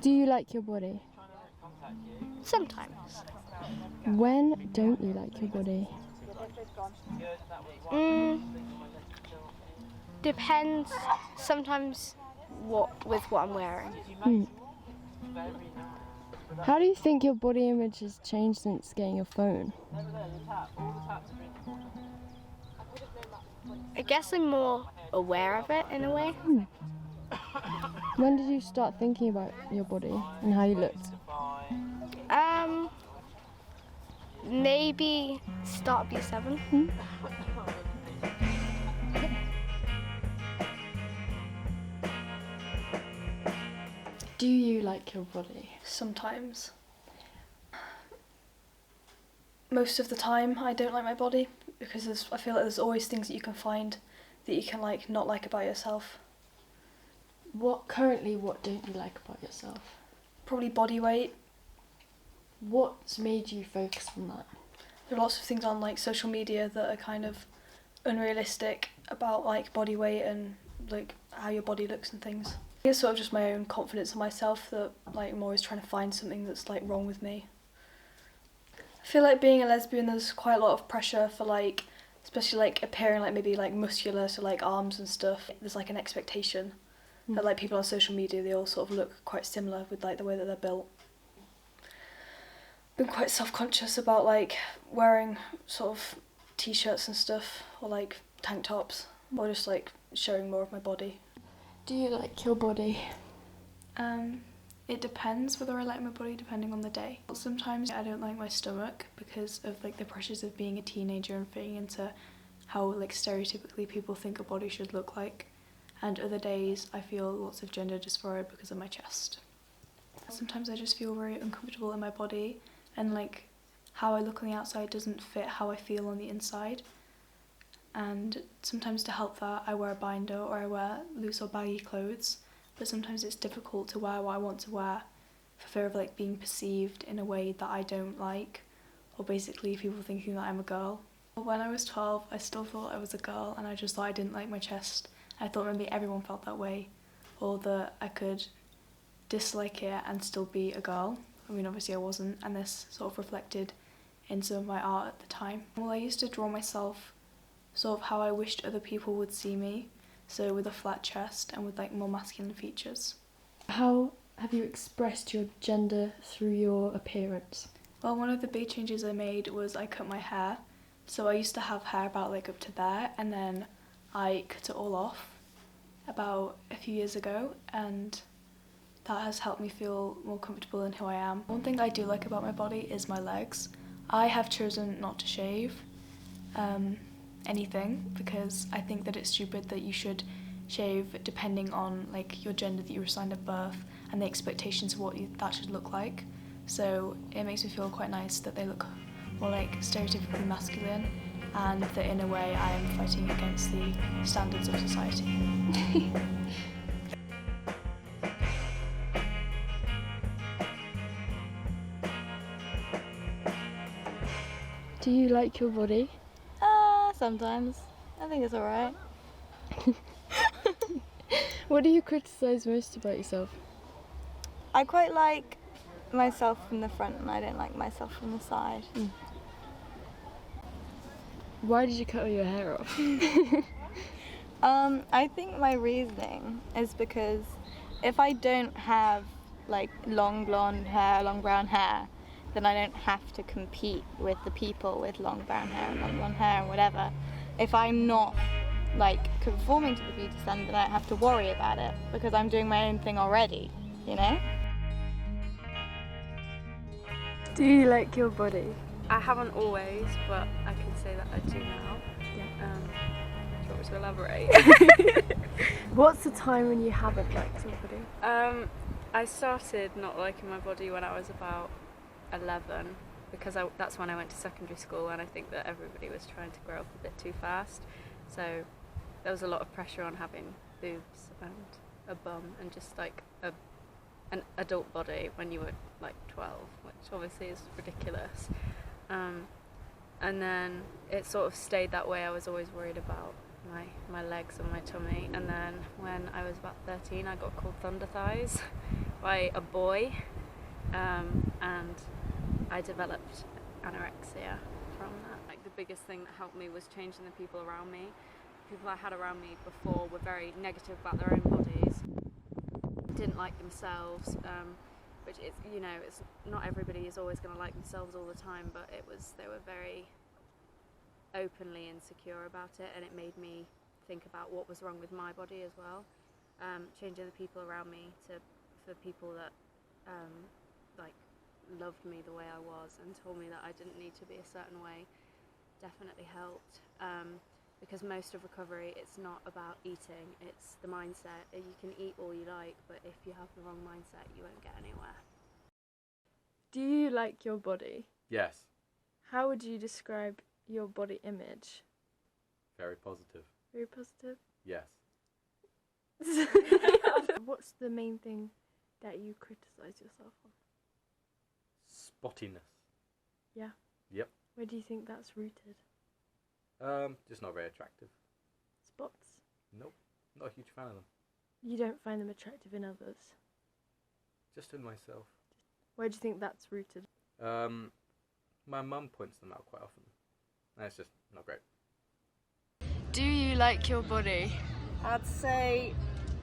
Do you like your body? Sometimes. When don't you like your body? Depends sometimes with what I'm wearing. How do you think your body image has changed since getting your phone? I guess I'm more aware of it in a way. When did you start thinking about your body and how you looked? Maybe start B7. Do you like your body? Sometimes. Most of the time I don't like my body because I feel like there's always things that you can find that you can like not like about yourself. What don't you like about yourself? Probably body weight. What's made you focus on that? There are lots of things on like social media that are kind of unrealistic about like body weight and like how your body looks and things. It's sort of just my own confidence in myself that like I'm always trying to find something that's like wrong with me. I feel like being a lesbian there's quite a lot of pressure for like especially like appearing like maybe like muscular, so like arms and stuff. There's like an expectation that like people on social media they all sort of look quite similar with like the way that they're built. Been quite self-conscious about like wearing sort of t-shirts and stuff or like tank tops or just like showing more of my body. Do you like your body? It depends whether I like my body depending on the day. Sometimes I don't like my stomach because of like the pressures of being a teenager and fitting into how like stereotypically people think a body should look like, and other days I feel lots of gender dysphoria because of my chest. Sometimes I just feel very uncomfortable in my body and like how I look on the outside doesn't fit how I feel on the inside, and sometimes to help that I wear a binder or I wear loose or baggy clothes, but sometimes it's difficult to wear what I want to wear for fear of like being perceived in a way that I don't like, or basically people thinking that I'm a girl. When I was 12 I still thought I was a girl and I just thought I didn't like my chest. I thought maybe everyone felt that way, or that I could dislike it and still be a girl. I mean obviously I wasn't, and this sort of reflected in some of my art at the time. Well, I used to draw myself sort of how I wished other people would see me, so with a flat chest and with like more masculine features. How have you expressed your gender through your appearance? Well, one of the big changes I made was I cut my hair. So I used to have hair about like up to there, and then I cut it all off about a few years ago, and that has helped me feel more comfortable in who I am. One thing I do like about my body is my legs. I have chosen not to shave anything because I think that it's stupid that you should shave depending on like your gender that you were assigned at birth and the expectations of what that should look like. So it makes me feel quite nice that they look more like stereotypically masculine, and that in a way I am fighting against the standards of society. Do you like your body? Sometimes. I think it's alright. What do you criticise most about yourself? I quite like myself from the front and I don't like myself from the side. Why did you cut all your hair off? I think my reasoning is because if I don't have like long blonde hair, long brown hair, then I don't have to compete with the people with long brown hair and long blonde hair and whatever. If I'm not like conforming to the beauty standard, then I don't have to worry about it because I'm doing my own thing already, you know? Do you like your body? I haven't always, but I can say that I do now. Yeah. Do you want me to elaborate? What's the time when you haven't liked your body? I started not liking my body when I was about 11 because that's when I went to secondary school, and I think that everybody was trying to grow up a bit too fast. So there was a lot of pressure on having boobs and a bum and just like a an adult body when you were like 12, which obviously is ridiculous. And then it sort of stayed that way. I was always worried about my legs and my tummy. And then when I was about 13, I got called Thunder Thighs by a boy, and I developed anorexia from that. Like, the biggest thing that helped me was changing the people around me. People I had around me before were very negative about their own bodies, didn't like themselves, which is, you know, it's not everybody is always going to like themselves all the time, but they were very openly insecure about it, and it made me think about what was wrong with my body as well. Changing the people around me for people that like loved me the way I was and told me that I didn't need to be a certain way definitely helped. Because most of recovery, it's not about eating, it's the mindset. You can eat all you like, but if you have the wrong mindset, you won't get anywhere. Do you like your body? Yes. How would you describe your body image? Very positive. Very positive? Yes. What's the main thing that you criticise yourself on? Spottiness. Yeah? Yep. Where do you think that's rooted? Just not very attractive. Spots? Nope. Not a huge fan of them. You don't find them attractive in others? Just in myself. Where do you think that's rooted? My mum points them out quite often. And it's just not great. Do you like your body? I'd say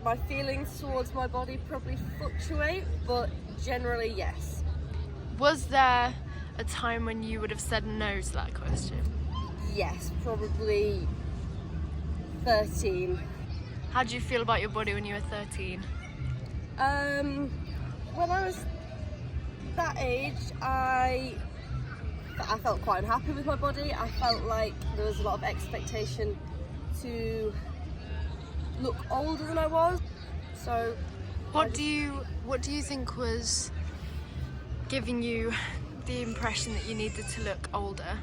my feelings towards my body probably fluctuate, but generally yes. Was there a time when you would have said no to that question? Yes, probably 13. How did you feel about your body when you were 13? When I was that age, I felt quite unhappy with my body. I felt like there was a lot of expectation to look older than I was. So What do you think was giving you the impression that you needed to look older?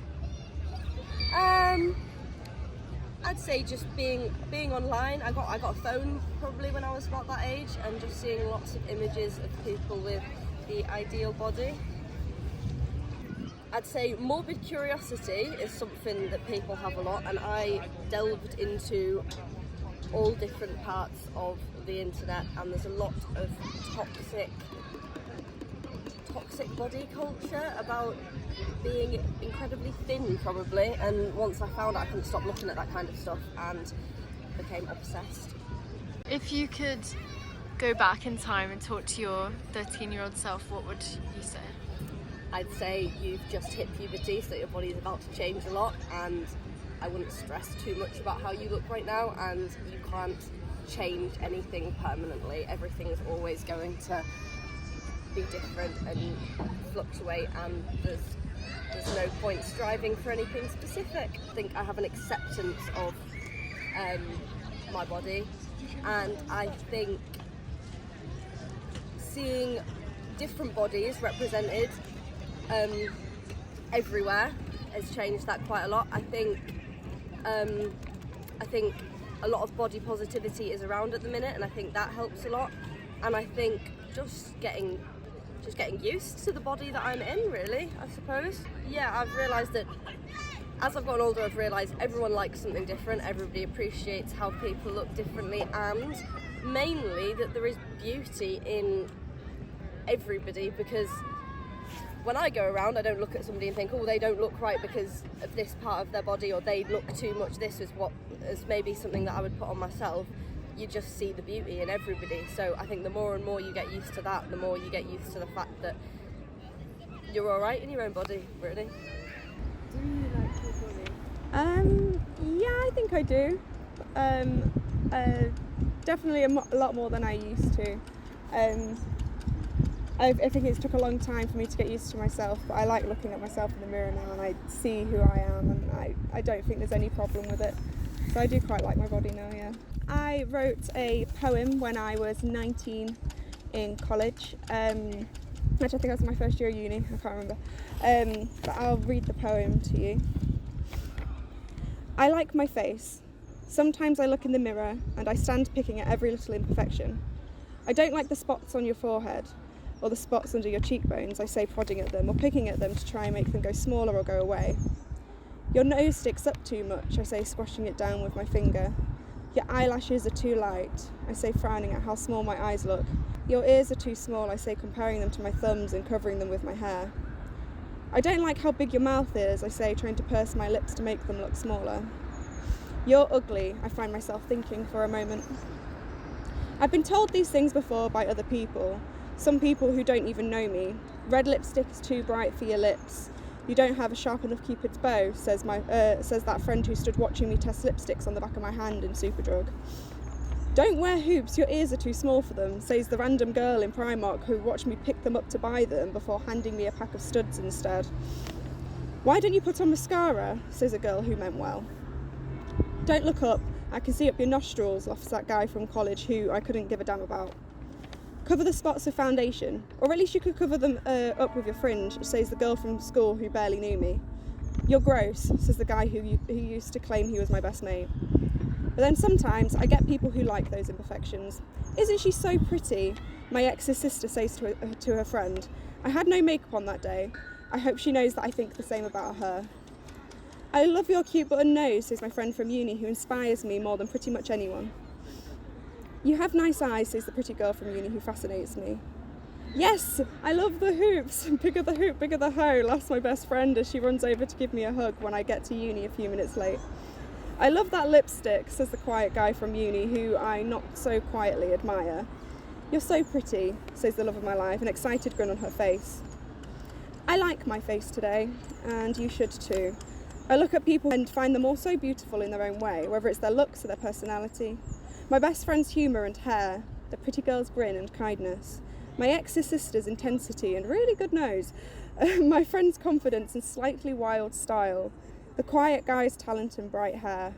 I'd say just being online. I got a phone probably when I was about that age, and just seeing lots of images of people with the ideal body. I'd say morbid curiosity is something that people have a lot, and I delved into all different parts of the internet, and there's a lot of toxic body culture about being incredibly thin probably, and once I found out, I couldn't stop looking at that kind of stuff and became obsessed. If you could go back in time and talk to your 13-year-old self, what would you say? I'd say you've just hit puberty, so your body's about to change a lot, and I wouldn't stress too much about how you look right now, and you can't change anything permanently. Everything's always going to be different and fluctuate, and there's no point striving for anything specific. I think I have an acceptance of my body, and I think seeing different bodies represented everywhere has changed that quite a lot. I think a lot of body positivity is around at the minute, and I think that helps a lot. And I think just getting used to the body that I'm in, really, I suppose. Yeah, I've realised that as I've gotten older, I've realised everyone likes something different, everybody appreciates how people look differently, and mainly that there is beauty in everybody, because when I go around, I don't look at somebody and think, oh, they don't look right because of this part of their body, or they look too much this is maybe something that I would put on myself. You just see the beauty in everybody. So I think the more and more you get used to that, the more you get used to the fact that you're all right in your own body, really. Do you like your body? Yeah, I think I do. Definitely a lot more than I used to. I think it's took a long time for me to get used to myself, but I like looking at myself in the mirror now, and I see who I am, and I don't think there's any problem with it. So I do quite like my body now, yeah. I wrote a poem when I was 19 in college, which I think was my first year of uni, I can't remember. But I'll read the poem to you. I like my face. Sometimes I look in the mirror and I stand picking at every little imperfection. I don't like the spots on your forehead or the spots under your cheekbones, I say, prodding at them or picking at them to try and make them go smaller or go away. Your nose sticks up too much, I say, squashing it down with my finger. Your eyelashes are too light, I say, frowning at how small my eyes look. Your ears are too small, I say, comparing them to my thumbs and covering them with my hair. I don't like how big your mouth is, I say, trying to purse my lips to make them look smaller. You're ugly, I find myself thinking for a moment. I've been told these things before by other people, some people who don't even know me. Red lipstick is too bright for your lips. You don't have a sharp enough Cupid's bow, says that friend who stood watching me test lipsticks on the back of my hand in Superdrug. Don't wear hoops, your ears are too small for them, says the random girl in Primark who watched me pick them up to buy them before handing me a pack of studs instead. Why don't you put on mascara, says a girl who meant well. Don't look up, I can see up your nostrils, laughs that guy from college who I couldn't give a damn about. Cover the spots with foundation, or at least you could cover them up with your fringe, says the girl from school who barely knew me. You're gross, says the guy who used to claim he was my best mate. But then sometimes I get people who like those imperfections. Isn't she so pretty? My ex's sister says to her friend. I had no makeup on that day. I hope she knows that I think the same about her. I love your cute button nose, says my friend from uni who inspires me more than pretty much anyone. You have nice eyes, says the pretty girl from uni who fascinates me. Yes, I love the hoops. Bigger the hoop, bigger the hoe, laughs my best friend as she runs over to give me a hug when I get to uni a few minutes late. I love that lipstick, says the quiet guy from uni who I not so quietly admire. You're so pretty, says the love of my life, an excited grin on her face. I like my face today, and you should too. I look at people and find them all so beautiful in their own way, whether it's their looks or their personality. My best friend's humour and hair, the pretty girl's grin and kindness. My ex's sister's intensity and really good nose. My friend's confidence and slightly wild style. The quiet guy's talent and bright hair.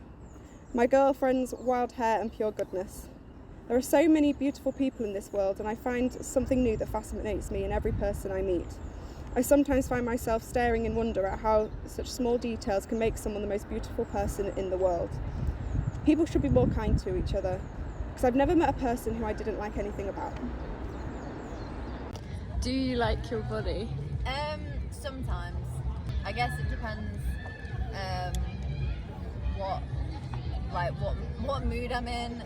My girlfriend's wild hair and pure goodness. There are so many beautiful people in this world, and I find something new that fascinates me in every person I meet. I sometimes find myself staring in wonder at how such small details can make someone the most beautiful person in the world. People should be more kind to each other, because I've never met a person who I didn't like anything about. Do you like your body? Sometimes. I guess it depends what mood I'm in,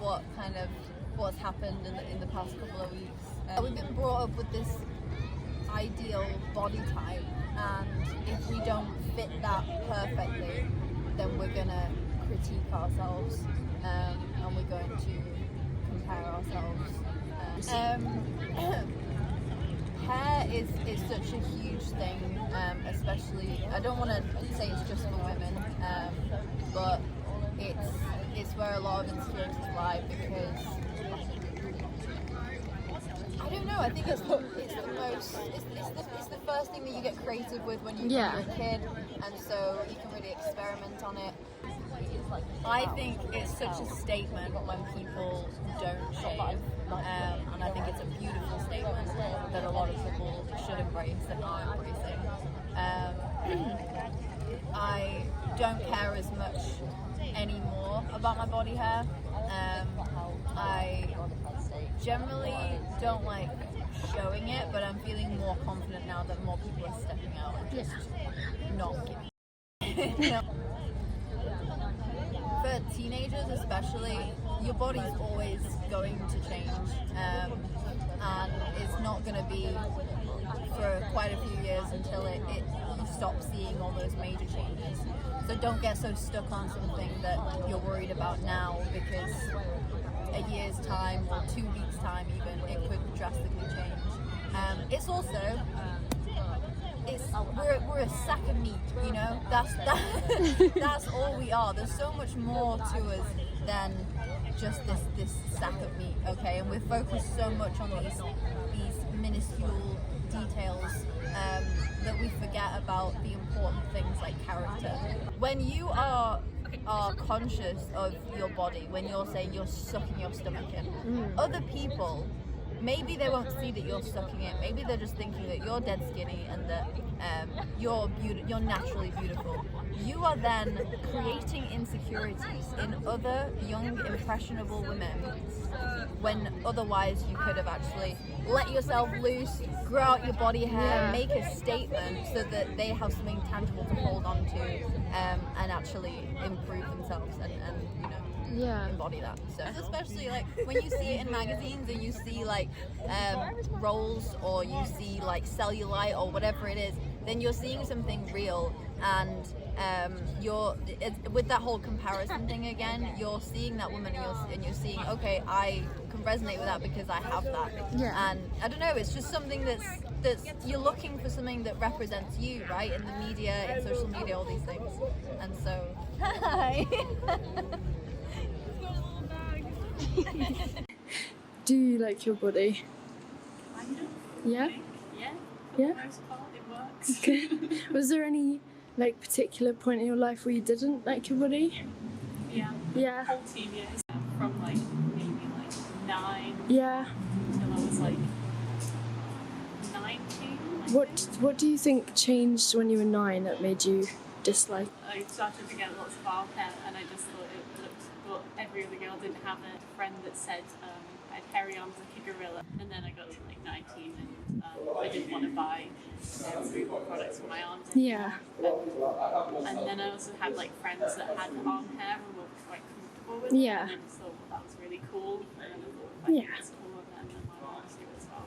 what kind of what's happened in the past couple of weeks. We've been brought up with this ideal body type, and if we don't fit that perfectly, then we're gonna critique ourselves, and we're going to compare ourselves. Hair is such a huge thing, especially, I don't want to say it's just for women, but it's where a lot of insecurities lie, because I don't know, I think it's the first thing that you get creative with when you're a kid, and so you can really experiment on it. I think it's such a statement when people don't shave, and I think it's a beautiful statement that a lot of people should embrace and are embracing. I don't care as much anymore about my body hair. I generally don't like showing it, but I'm feeling more confident now that more people are stepping out and just not giving it. For teenagers especially, your body's always going to change, and it's not going to be for quite a few years until you stop seeing all those major changes. So don't get so stuck on something that you're worried about now, because a year's time or 2 weeks' time even, it could drastically change. It's also we're a sack of meat, you know. That's all we are. There's so much more to us than just this sack of meat, okay? And we're focused so much on these minuscule details that we forget about the important things like character. When you are conscious of your body, when you're saying you're sucking your stomach in, other people, maybe they won't see that you're sucking it. Maybe they're just thinking that you're dead skinny and that you're naturally beautiful. you are then creating insecurities in other young, impressionable women when otherwise you could have actually let yourself loose, grow out your body hair, make a statement so that they have something tangible to hold on to and actually improve themselves and you know, embody that. So especially like when you see it in magazines and you see like rolls or you see like cellulite or whatever it is, then you're seeing something real, and with that whole comparison thing again, you're seeing that woman and you're seeing, okay, I can resonate with that because I have that. And I don't know, it's just something that's you're looking for something that represents you, right? In the media, in social media, all these things. And so hi. Do you like your body? Yeah? Yeah? Okay. Was there any like particular point in your life where you didn't like your body? Yeah. Whole teen years, from like maybe like 9 Yeah. until I was like 19. What do you think changed when you were 9 that made you dislike? I started to get lots of arm hair, and I just thought it looked, but every other girl didn't have a friend that said I had hairy arms like a gorilla. And then I got to like 19 and I didn't want to buy removal products for my arms anymore. Yeah. And then I also had like friends that had arm hair and were quite comfortable with it. Yeah. And I just thought that was really cool. And then I thought Yeah. it's cool, and then my arms do as well.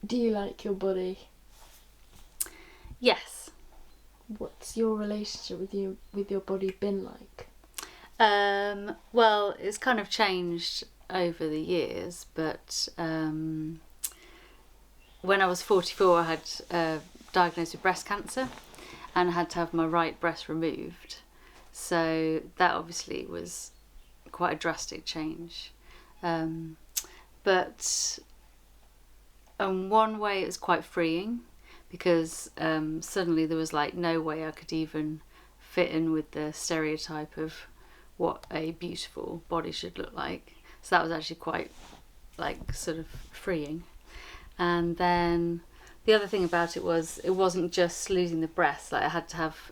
Do you like your body? Yes. What's your relationship with your body been like? Well, it's kind of changed over the years, but when I was 44 I had diagnosed with breast cancer and had to have my right breast removed, so that obviously was quite a drastic change, but in one way it was quite freeing because suddenly there was like no way I could even fit in with the stereotype of what a beautiful body should look like. So that was actually quite like sort of freeing. And then the other thing about it was it wasn't just losing the breast, like I had to have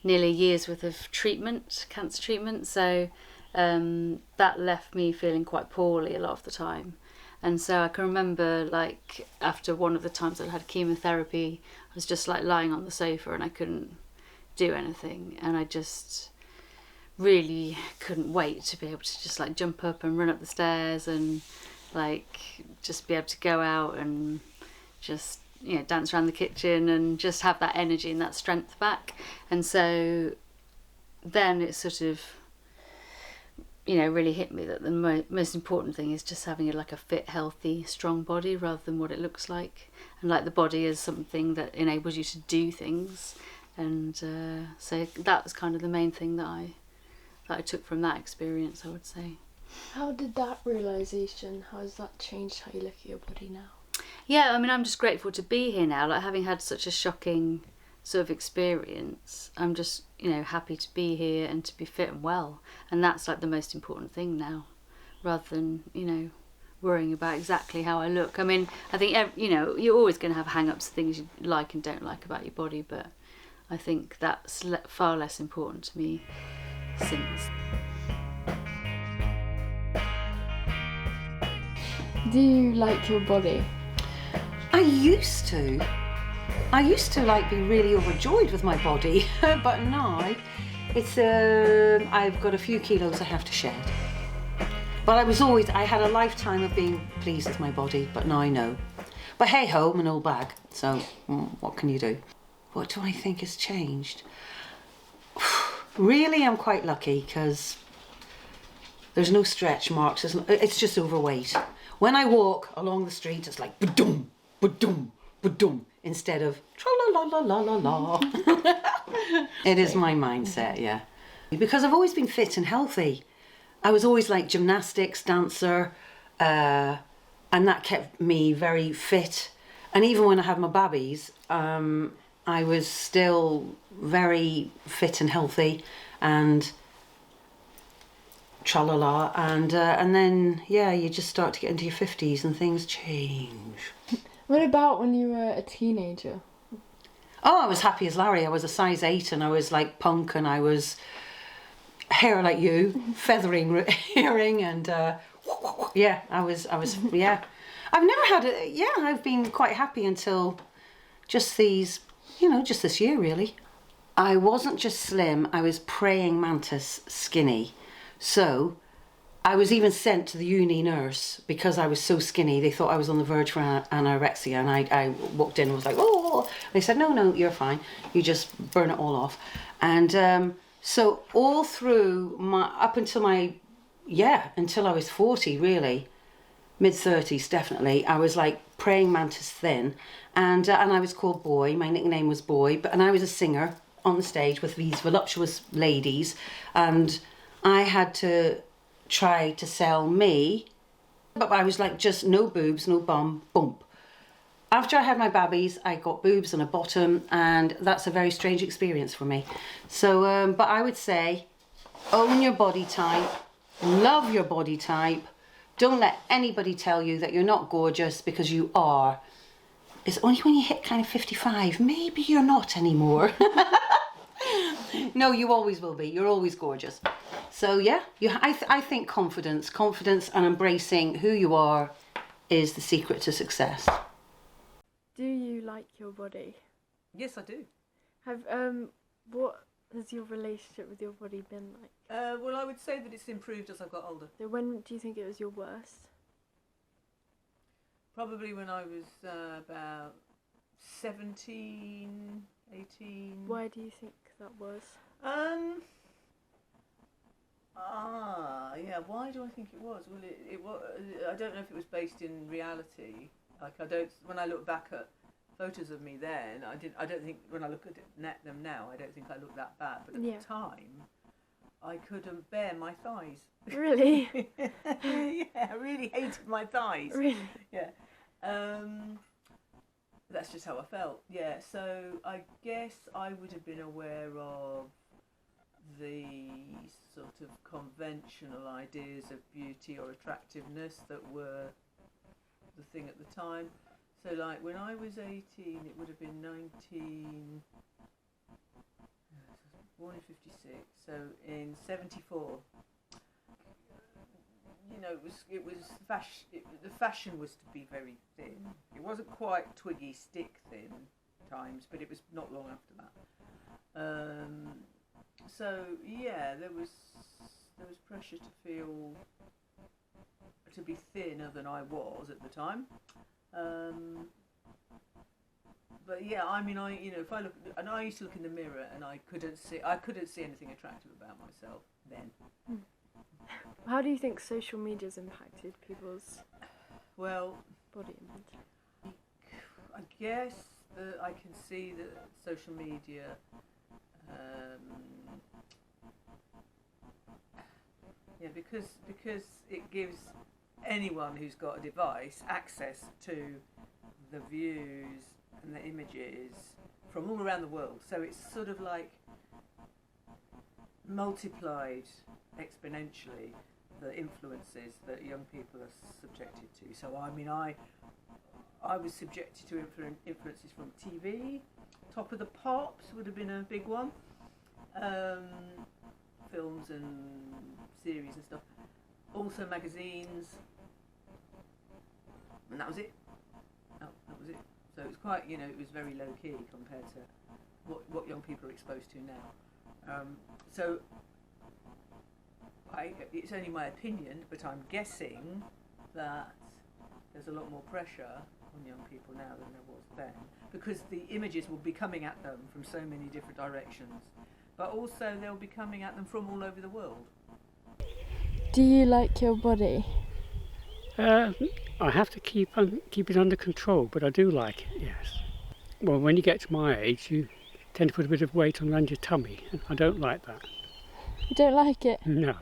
nearly a year's worth of treatment, cancer treatment, so that left me feeling quite poorly a lot of the time. And so I can remember like after one of the times I had chemotherapy, I was just like lying on the sofa and I couldn't do anything, and I just really couldn't wait to be able to just like jump up and run up the stairs and like just be able to go out and just, you know, dance around the kitchen and just have that energy and that strength back. And so then it sort of, you know, really hit me that the most important thing is just having like a fit, healthy, strong body rather than what it looks like, and like the body is something that enables you to do things. And so that was kind of the main thing that I took from that experience, I would say. How did that realisation, how has that changed how you look at your body now? Yeah, I mean, I'm just grateful to be here now. Like, having had such a shocking sort of experience, I'm just, you know, happy to be here and to be fit and well. And that's like the most important thing now, rather than, you know, worrying about exactly how I look. I mean, I think, you know, you're always going to have hang-ups, things you like and don't like about your body, but I think that's far less important to me since. Do you like your body? I used to like be really overjoyed with my body, but now it's I've got a few kilos I have to shed. But I had a lifetime of being pleased with my body, but now I know. But hey ho, I'm an old bag, so what can you do? What do I think has changed? Really, I'm quite lucky because there's no stretch marks. It's just overweight. When I walk along the street, it's like ba-dum, ba-dum, ba-dum, instead of tra-la-la-la-la-la-la. It is my mindset, yeah. Because I've always been fit and healthy. I was always like gymnastics, dancer, and that kept me very fit. And even when I had my babbies, I was still very fit and healthy and tra-la-la, and then yeah, you just start to get into your 50s and things change. What about when you were a teenager? Oh, I was happy as Larry. I was a size 8 and I was like punk and I was hair like you, feathering earring and yeah, I was yeah. I've never had I've been quite happy until just just this year really. I wasn't just slim, I was praying mantis skinny. So I was even sent to the uni nurse because I was so skinny. They thought I was on the verge for anorexia, and I walked in and was like, oh. They said, no, you're fine. You just burn it all off. And so all through until I was 40, really, mid-30s definitely, I was like praying mantis thin, and I was called Boy. My nickname was Boy, and I was a singer on the stage with these voluptuous ladies, and I had to try to sell me, but I was like just no boobs, no bum, bump. After I had my babbies, I got boobs and a bottom, and that's a very strange experience for me. So, but I would say, own your body type, love your body type, don't let anybody tell you that you're not gorgeous, because you are. It's only when you hit kind of 55, maybe you're not anymore. No, you always will be. You're always gorgeous. So yeah, I think confidence and embracing who you are is the secret to success. Do you like your body? Yes, I do. What has your relationship with your body been like? Well, I would say that it's improved as I've got older. So when do you think it was your worst? Probably when I was about 17, 18. Why do you think that was? Yeah, why do I think it was? Well, it was, I don't know if it was based in reality. Like, when I look back at photos of me then, I don't think, when I look at them now, I don't think I look that bad. But at the time, I couldn't bear my thighs. Really? Yeah, I really hated my thighs. Really? Yeah. That's just how I felt. Yeah, so I guess I would have been aware of the sort of conventional ideas of beauty or attractiveness that were the thing at the time. So like when I was 18, it would have been born in 56, so in 74, you know, it was the fashion was to be very thin. It wasn't quite twiggy stick thin times, but it was not long after that. So yeah, there was pressure to be thinner than I was at the time. But yeah, I mean, if I look, and I used to look in the mirror and I couldn't see anything attractive about myself then. How do you think social media's impacted people's body image? I guess that I can see that social media because it gives anyone who's got a device access to the views and the images from all around the world. So it's sort of like multiplied exponentially the influences that young people are subjected to. So I mean, I was subjected to influences from TV. Top of the Pops would have been a big one. Films and series and stuff. Also magazines. And that was it. Oh, that was it. So it was quite, it was very low key compared to what young people are exposed to now. So it's only my opinion, but I'm guessing that there's a lot more pressure on young people now than there was then, because the images will be coming at them from so many different directions, but also they'll be coming at them from all over the world. Do you like your body? I have to keep it under control, but I do like it, yes. Well, when you get to my age, you tend to put a bit of weight on around your tummy, and I don't like that. You don't like it? No.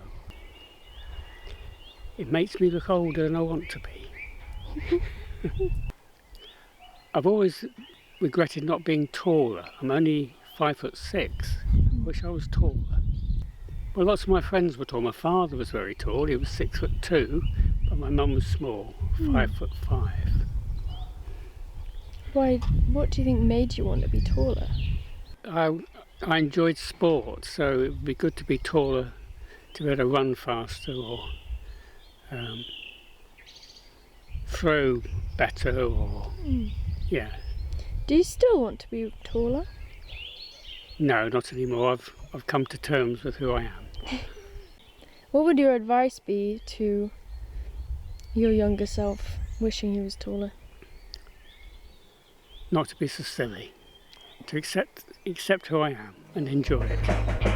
It makes me look older than I want to be. I've always regretted not being taller. I'm only 5'6". Wish I was taller. Well, lots of my friends were tall. My father was very tall. He was 6'2", but my mum was small, 5'5". Why? What do you think made you want to be taller? I enjoyed sport, so it would be good to be taller, to be able to run faster or throw better, or yeah. Do you still want to be taller? No, not anymore. I've come to terms with who I am. What would your advice be to your younger self wishing he was taller? Not to be so silly. To accept who I am and enjoy it.